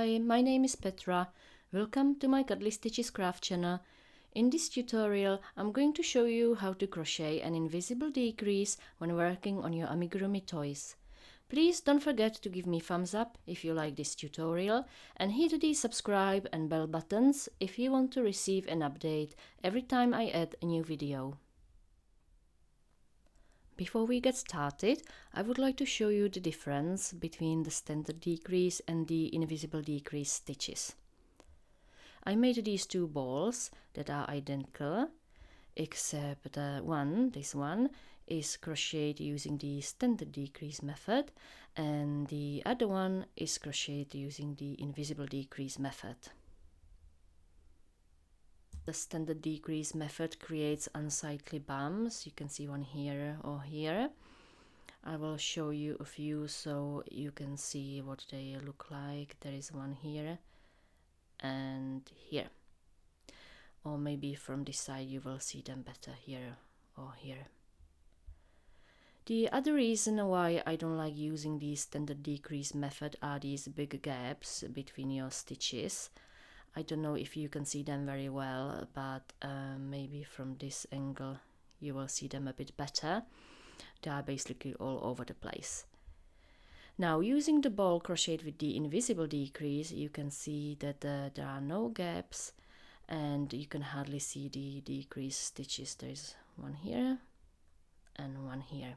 Hi, my name is Petra. Welcome to my Cuddly Stitches craft channel. In this tutorial, I'm going to show you how to crochet an invisible decrease when working on your amigurumi toys. Please don't forget to give me thumbs up if you like this tutorial and hit the subscribe and bell buttons if you want to receive an update every time I add a new video. Before we get started, I would like to show you the difference between the standard decrease and the invisible decrease stitches. I made these two balls that are identical, except this one is crocheted using the standard decrease method and the other one is crocheted using the invisible decrease method. The standard decrease method creates unsightly bumps. You can see one here or here. I will show you a few so you can see what they look like. There is one here and here. Or maybe from this side you will see them better here or here. The other reason why I don't like using the standard decrease method are these big gaps between your stitches. I don't know if you can see them very well, but maybe from this angle you will see them a bit better. They are basically all over the place. Now, using the ball crocheted with the invisible decrease, you can see that there are no gaps and you can hardly see the decrease stitches. There is one here and one here.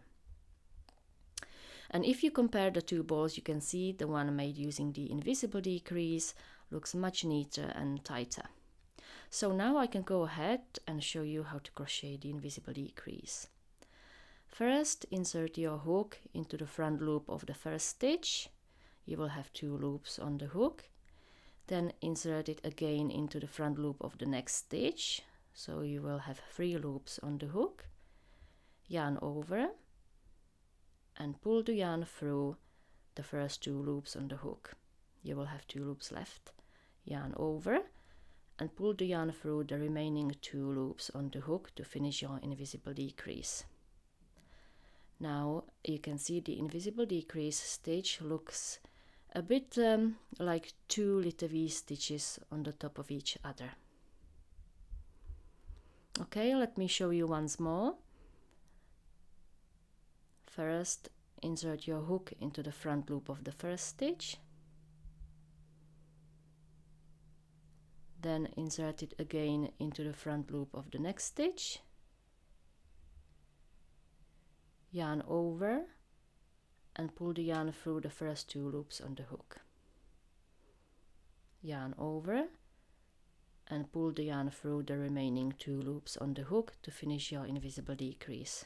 And if you compare the two balls, you can see the one made using the invisible decrease looks much neater and tighter. So now I can go ahead and show you how to crochet the invisible decrease. First, insert your hook into the front loop of the first stitch. You will have 2 loops on the hook. Then insert it again into the front loop of the next stitch. So you will have 3 loops on the hook. Yarn over and pull the yarn through the first 2 loops on the hook. You will have 2 loops left. Yarn over and pull the yarn through the remaining 2 loops on the hook to finish your invisible decrease. Now you can see the invisible decrease stitch looks a bit like 2 little V stitches on the top of each other. Okay, let me show you once more. First, insert your hook into the front loop of the first stitch. Then insert it again into the front loop of the next stitch. Yarn over and pull the yarn through the first 2 loops on the hook. Yarn over and pull the yarn through the remaining 2 loops on the hook to finish your invisible decrease.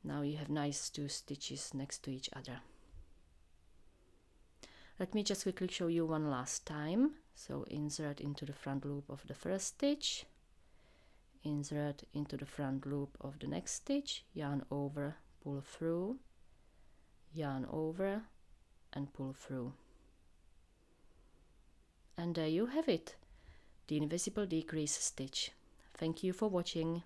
Now you have nice 2 stitches next to each other. Let me just quickly show you one last time. So insert into the front loop of the first stitch, insert into the front loop of the next stitch, yarn over, pull through, yarn over and pull through. And there you have it, the invisible decrease stitch. Thank you for watching.